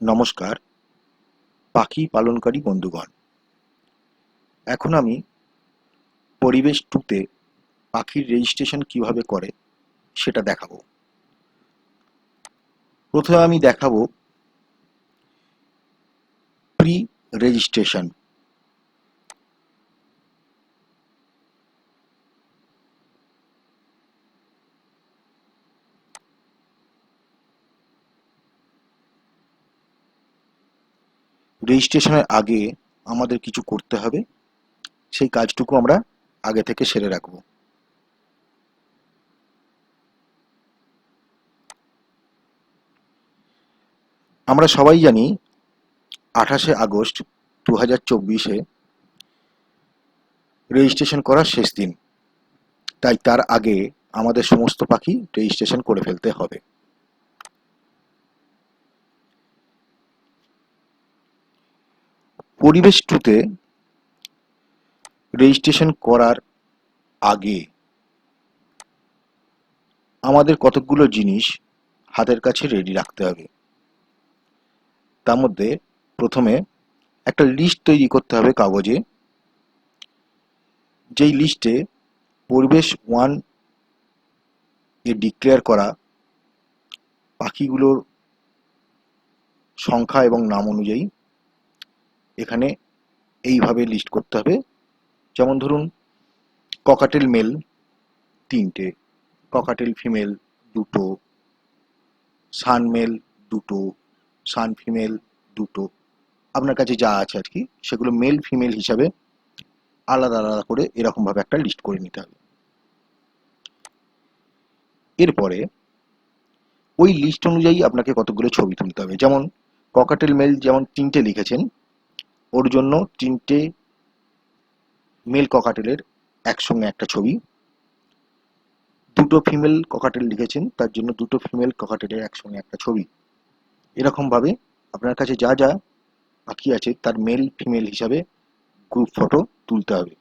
নমস্কার পাখি পালনকারী বন্ধুগণ। এখন আমি পরিবেশ 2 তে পাখির রেজিস্ট্রেশন কিভাবে করে সেটা দেখাবো। প্রথমে আমি দেখাবো প্রি রেজিস্ট্রেশন। রেজিস্ট্রেশনের আগে আমাদের কিছু করতে হবে, সেই কাজটুকু আমরা আগে থেকে সেরে রাখবো। আমরা সবাই জানি 28শে আগস্ট 2024-এ রেজিস্ট্রেশন করার শেষ দিন, তাই তার আগে আমাদের সমস্ত পাখি রেজিস্ট্রেশন করে ফেলতে হবে। পরিবেশ 2-তে রেজিস্ট্রেশন করার আগে আমাদের কতকগুলো জিনিস হাতের কাছে রেডি রাখতে হবে। তার মধ্যে প্রথমে একটা লিস্ট তৈরি করতে হবে কাগজে, যেই লিস্টে পরিবেশ 1 এ ডিক্লেয়ার করা পাখিগুলোর সংখ্যা এবং নাম অনুযায়ী এখানে এইভাবে লিস্ট করতে হবে। যেমন ধরুন, ককাটেল মেল 3টে, ককাটেল ফিমেল 2টো, সান মেল 2টো, সান ফিমেল 2টো, আপনার কাছে যা আছে আর কি সেগুলো মেল ফিমেল হিসাবে আলাদা আলাদা করে এরকমভাবে একটা লিস্ট করে নিতে হবে। এরপরে ওই লিস্ট অনুযায়ী আপনাকে কতগুলো ছবি তুলতে হবে। যেমন ককাটেল মেল যেমন 3টে লিখেছেন, ওর জন্য 3টে মেল ককাটেলের একসঙ্গে একটা ছবি। 2টো ফিমেল ককাটেল লিখেছেন, তার জন্য 2টো ফিমেল ককাটেলের একসঙ্গে একটা ছবি। এরকমভাবে আপনার কাছে যা যা পাখি আছে তার মেল ফিমেল হিসাবে গ্রুপ ফটো তুলতে হবে।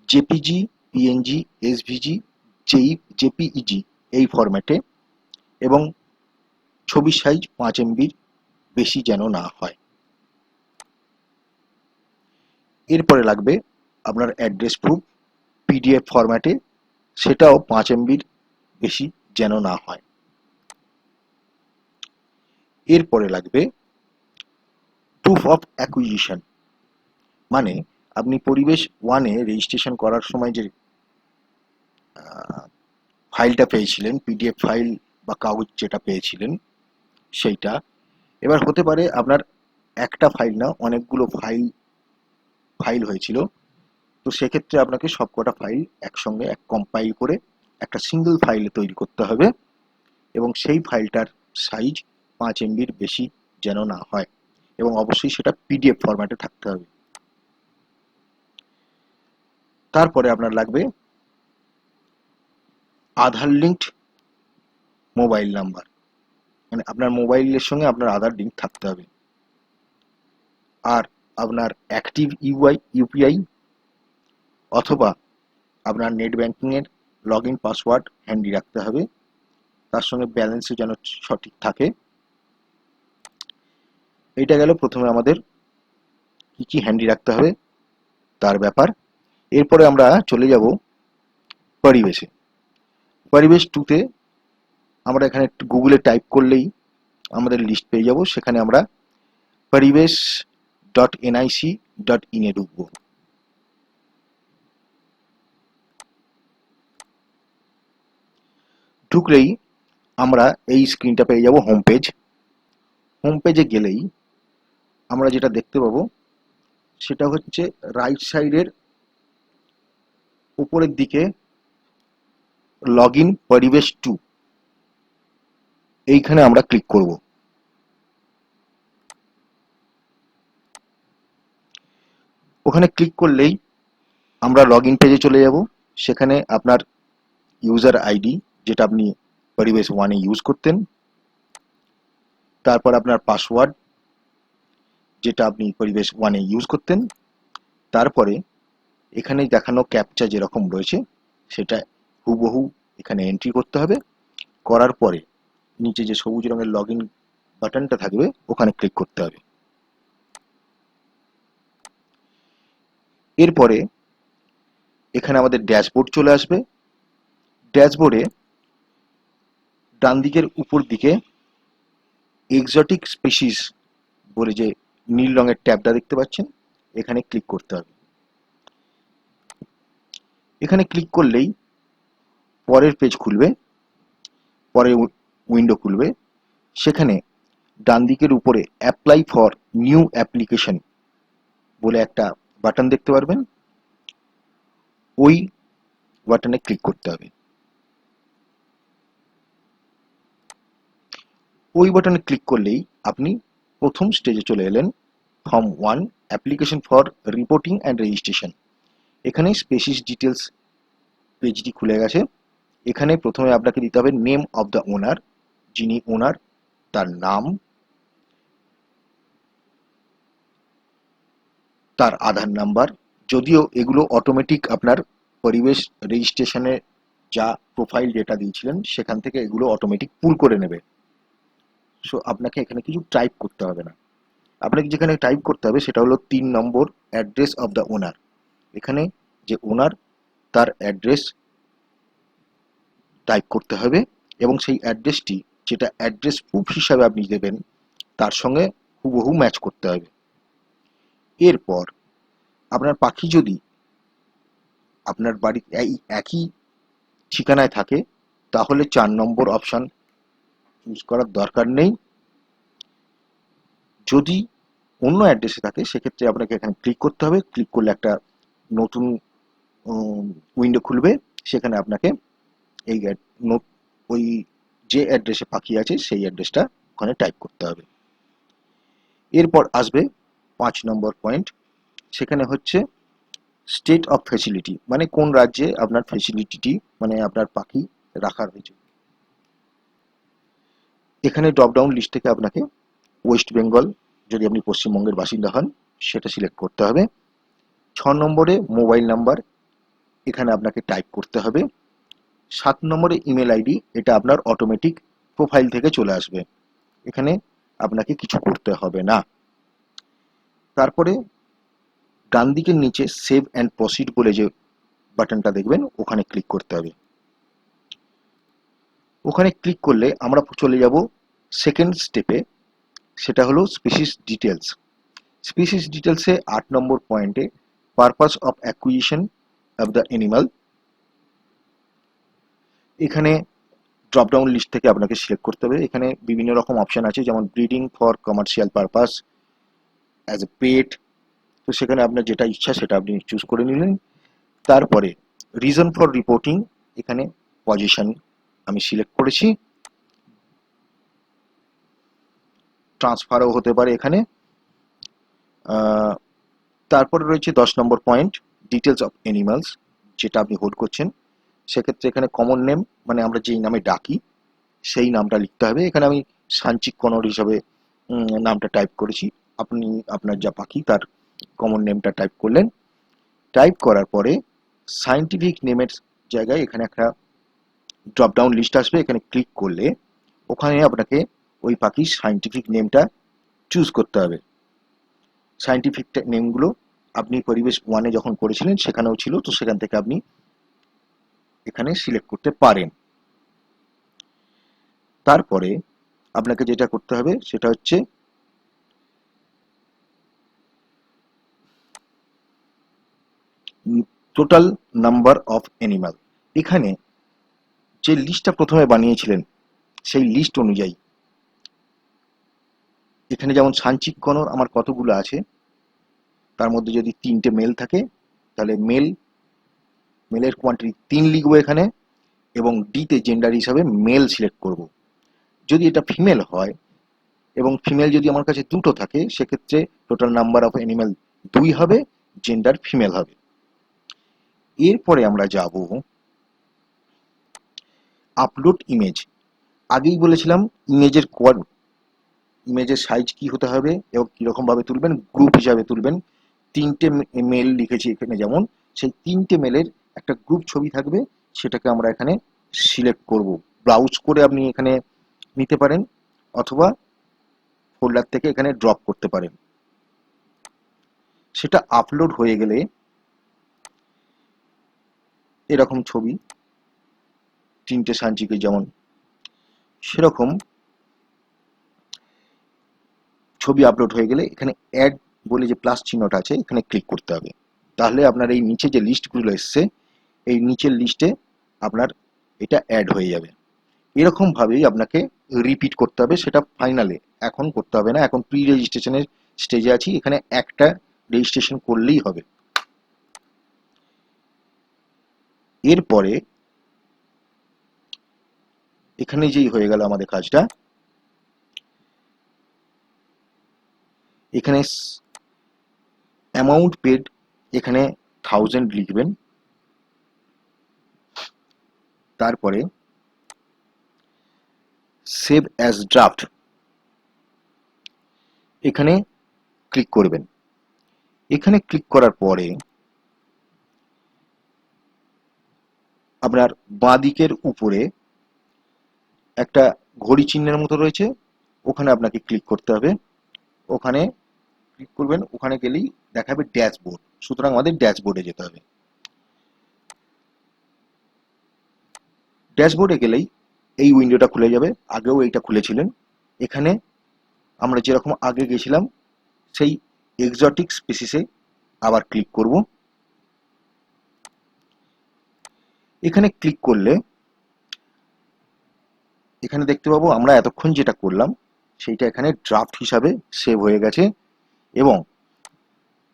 জেপিজি, পিএনজি, এসভিজি, জেপিইজি এই ফরম্যাটে, এবং ছবির সাইজ 5 MBর বেশি যেন না হয়। এরপরে লাগবে আপনার অ্যাড্রেস প্রুফ পিডিএফ ফরম্যাটে, সেটাও 5 MBর বেশি যেন না হয়। এরপরে লাগবে প্রুফ অফ অ্যাকুইজিশন, মানে আপনি পরিবেশ 1-এ রেজিস্ট্রেশন করার সময় যে ফাইলটা পেয়েছিলেন, পিডিএফ ফাইল বা কাগজ যেটা পেয়েছিলেন সেইটা। এবার হতে পারে আপনার একটা ফাইল না, অনেকগুলো ফাইল হয়েছিল, তো সেক্ষেত্রে আপনাকে সবকটা ফাইল একসঙ্গে কম্পাইল করে একটা সিঙ্গেল ফাইল তৈরি করতে হবে, এবং সেই ফাইলটার সাইজ 5 MBর বেশি যেন না হয়, এবং অবশ্যই সেটা পিডিএফ ফরম্যাটে থাকতে হবে। তারপরে আপনার লাগবে আধার লিঙ্কড মোবাইল নাম্বার, মানে আপনার মোবাইলের সঙ্গে আপনার আধার লিঙ্ক থাকতে হবে। আর আপনার অ্যাক্টিভ ইউপিআই অথবা আপনার নেট ব্যাংকিংয়ের লগ ইন পাসওয়ার্ড হ্যান্ডি রাখতে হবে, তার সঙ্গে ব্যালেন্সও যেন সঠিক থাকে। এইটা গেল প্রথমে আমাদের কি কি হ্যান্ডি রাখতে হবে তার ব্যাপার। এরপরে আমরা চলে যাব পরিবেশে। পরিবেশ 2-তে আমরা এখানে একটু গুগলে টাইপ করলেই আমাদের লিস্ট পেয়ে যাব। সেখানে আমরা paribesh.nic.in এ ঢুকবো। ঢুকলেই আমরা এই স্ক্রিনটা পেয়ে যাব, হোম পেজ। হোম পেজে গেলেই আমরা যেটা দেখতে পাবো সেটা হচ্ছে রাইট সাইডের উপরের দিকে লগ ইন পরিবেশ 2, এইখানে আমরা ক্লিক করব। ওখানে ক্লিক করলেই আমরা লগ ইন পেজে চলে যাব। সেখানে আপনার ইউজার আইডি যেটা আপনি পরিবেশ 1-এ ইউজ করতেন, তারপর আপনার পাসওয়ার্ড যেটা আপনি পরিবেশ 1-এ ইউজ করতেন, তারপরে এখানে দেখানো ক্যাপচা যেরকম রয়েছে সেটা হুবহু এখানে এন্ট্রি করতে হবে। করার পরে নিচে যে সবুজ রঙের লগ ইন বাটনটা থাকবে ওখানে ক্লিক করতে হবে। এরপরে এখানে আমাদের ড্যাশবোর্ড চলে আসবে। ড্যাশবোর্ডে ডান দিকের উপর দিকে এক্সোটিক স্পিসিস বলে যে নীল রঙের ট্যাবটা দেখতে পাচ্ছেন, এখানে ক্লিক করতে হবে। এখানে ক্লিক করলেই পরের পেজ খুলবে, পরের উইন্ডো খুলবে। সেখানে ডান দিকের উপরে অ্যাপ্লাই ফর নিউ অ্যাপ্লিকেশন বলে একটা বাটন দেখতে পারবেন, ওই বাটনে ক্লিক করতে হবে। ওই বাটনে ক্লিক করলেই আপনি প্রথম স্টেজে চলে এলেন, form 1 application for reporting and registration. এখানে স্পেসিস ডিটেলস পেজটি খুলে গেছে। এখানে প্রথমে আপনাকে দিতে হবে নেম অফ দ্য ওনার, যিনি ওনার তার নাম, তার আধার নাম্বার। যদিও এগুলো অটোমেটিক আপনার পরিবেশ রেজিস্ট্রেশনে যা প্রোফাইল ডেটা দিয়েছিলেন সেখান থেকে এগুলো অটোমেটিক পুল করে নেবে। সো আপনাকে এখানে কিছু টাইপ করতে হবে না। আপনাকে যেখানে টাইপ করতে হবে সেটা হলো 3 নম্বর অ্যাড্রেস অফ দ্য ওনার। এখানে যে ওনার তার অ্যাড্রেস টাইপ করতে হবে এবং সেই অ্যাড্রেসটি যেটা অ্যাড্রেস প্রুফ হিসাবে আপনি দেবেন তার সঙ্গে হুবহু ম্যাচ করতে হবে। এরপর আপনার পাখি যদি আপনার বাড়ির এই একই ঠিকানায় থাকে তাহলে 4 নম্বর অপশন চুজ করার দরকার নেই। যদি অন্য অ্যাড্রেসে থাকে সেক্ষেত্রে আপনাকে এখানে ক্লিক করতে হবে। ক্লিক করলে একটা নতুন উইন্ডো খুলবে, সেখানে আপনাকে এই ওই যে অ্যাড্রেসে পাখি আছে সেই অ্যাড্রেসটা ওখানে টাইপ করতে হবে। এরপর আসবে 5 নম্বর পয়েন্ট, সেখানে হচ্ছে স্টেট অফ ফ্যাসিলিটি, মানে কোন রাজ্যে আপনার ফ্যাসিলিটিটি মানে আপনার পাখি রাখা রয়েছে। এখানে ড্রপ ডাউন লিস্ট থেকে আপনাকে ওয়েস্ট বেঙ্গল, যদি আপনি পশ্চিমবঙ্গের বাসিন্দা হন সেটা সিলেক্ট করতে হবে। 6 নম্বরে মোবাইল নাম্বার, এখানে আপনাকে টাইপ করতে হবে। 7 নম্বরে ইমেল আইডি, এটা আপনার অটোমেটিক প্রোফাইল থেকে চলে আসবে, এখানে আপনাকে কিছু করতে হবে না। তারপরে ডান দিকের নিচে সেভ অ্যান্ড প্রসিড বলে যে বাটনটা দেখবেন ওখানে ক্লিক করতে হবে। ওখানে ক্লিক করলে আমরা চলে যাব সেকেন্ড স্টেপে, সেটা হলো স্পিসিস ডিটেলস। স্পিসিস ডিটেলসে 8 নম্বর পয়েন্টে purpose of acquisition of the animal, এখানে ড্রপ ডাউন লিস্ট থেকে আপনাকে সিলেক্ট করতে হবে। এখানে বিভিন্ন রকম অপশন আছে, যেমন breeding for commercial purpose, as a pet, তো সেখানে আপনার যেটা ইচ্ছা সেটা আপনি চুজ করে নিলেন। তারপরে রিজন ফর রিপোর্টিং, এখানে পজিশন আমি সিলেক্ট করেছি, ট্রান্সফারও হতে পারে এখানে। তারপরে রয়েছে 10 নম্বর পয়েন্ট ডিটেলস অফ অ্যানিমালস, যেটা আপনি হোল্ড করছেন। সেক্ষেত্রে এখানে কমন নেম, মানে আমরা যেই নামে ডাকি সেই নামটা লিখতে হবে। এখানে আমি সাঞ্চিক কনর হিসাবে নামটা টাইপ করেছি, আপনি আপনার যা পাখি তার কমন নেমটা টাইপ করলেন। টাইপ করার পরে সায়েন্টিফিক নেমের জায়গায় এখানে একটা ড্রপ ডাউন লিস্ট আসবে, এখানে ক্লিক করলে ওখানে আপনাকে ওই পাখির সায়েন্টিফিক নেমটা চুজ করতে হবে। সায়েন্টিফিক নেমগুলো আপনি পরিবেশ 1-এ যখন করেছিলেন সেখানেও ছিল, তো সেখান থেকে আপনি এখানে সিলেক্ট করতে পারেন। তারপরে আপনাকে যেটা করতে হবে সেটা হচ্ছে টোটাল নাম্বার অফ অ্যানিমাল। এখানে যে লিস্টটা প্রথমে বানিয়েছিলেন সেই লিস্ট অনুযায়ী এখানে যেমন সাঞ্চিক কনর আমার কতগুলো আছে, তার মধ্যে যদি 3টে মেল থাকে তাহলে মেলের কোয়ান্টিটি 3 লিখবো এখানে, এবং ডিতে জেন্ডার হিসাবে মেল সিলেক্ট করব। যদি এটা ফিমেল হয় এবং ফিমেল যদি আমার কাছে দুটো থাকে সেক্ষেত্রে টোটাল নাম্বার অফ অ্যানিমাল 2 হবে, জেন্ডার ফিমেল হবে। এরপরে আমরা যাব আপলোড ইমেজ। আগেই বলেছিলাম ইমেজের সাইজ কি হতে হবে এবং কিরকম ভাবে তুলবেন, গ্রুপ হিসাবে তুলবেন। 3টে মেল লিখেছি এখানে, যেমন সেই 3টে মেলের একটা গ্রুপ ছবি থাকবে, সেটাকে আমরা এখানে সিলেক্ট করব। ব্রাউজ করে আপনি এখানে নিতে পারেন, অথবা ফোল্ডার থেকে এখানে ড্রপ করতে পারেন। সেটা আপলোড হয়ে গেলে এরকম ছবি, তিনটে সানচিকে যেমন সেরকম ছবি আপলোড হয়ে গেলে এখানে অ্যাড বলে যে প্লাস চিহ্নটা আছে এখানে ক্লিক করতে হবে। তাহলে আপনার এই নিচে যে লিস্টগুলো এসছে এই নিচের লিস্টে আপনার এটা অ্যাড হয়ে যাবে। এরকম ভাবেই আপনাকে রিপিট করতে হবে, সেটা ফাইনালে এখন করতে হবে না, এখন প্রি রেজিস্ট্রেশনের স্টেজে আছি, এখানে একটা রেজিস্ট্রেশন করলেই হবে। এরপরে এখানে যেই হয়ে গেল আমাদের কাজটা, এখানে অ্যামাউন্ট পেড এখানে 1000 লিখবেন। তারপরে সেভ অ্যাজ ড্রাফট এখানে ক্লিক করবেন। এখানে ক্লিক করার পরে আপনার বাঁ দিকের উপরে একটা ঘড়ি চিহ্নের মতো রয়েছে, ওখানে আপনাকে ক্লিক করতে হবে। ওখানে ক্লিক করবেন, ওখানে গেলেই দেখাবে ড্যাশবোর্ড, সুতরাং আমাদের ড্যাশবোর্ডে যেতে হবে। ড্যাশবোর্ডে গেলেই এই উইন্ডোটা খুলে যাবে, আগেও এইটা খুলেছিলেন। এখানে আমরা যেরকম আগে গেছিলাম সেই এক্সোটিক স্পিসিসে আবার ক্লিক করব। এখানে ক্লিক করলে এখানে দেখতে পাবো আমরা এতক্ষণ যেটা করলাম সেইটা এখানে ড্রাফট হিসাবে সেভ হয়ে গেছে এবং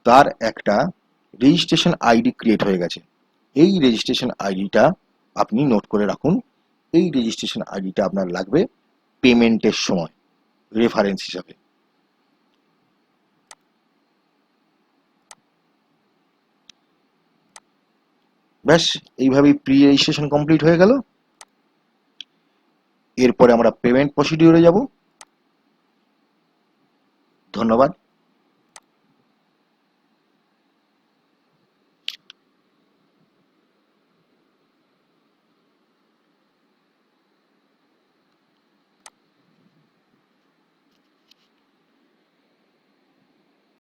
তার একটা রেজিস্ট্রেশন আইডি ক্রিয়েট হয়ে গেছে। এই রেজিস্ট্রেশন আইডিটা আপনি নোট করে রাখুন। এই রেজিস্ট্রেশন আইডিটা আপনার লাগবে পেমেন্টের সময় রেফারেন্স হিসাবে। ব্যাস, এইভাবেই প্রি রেজিস্ট্রেশন কমপ্লিট হয়ে গেল। এরপরে আমরা পেমেন্ট প্রসিডিউরে যাব। ধন্যবাদ।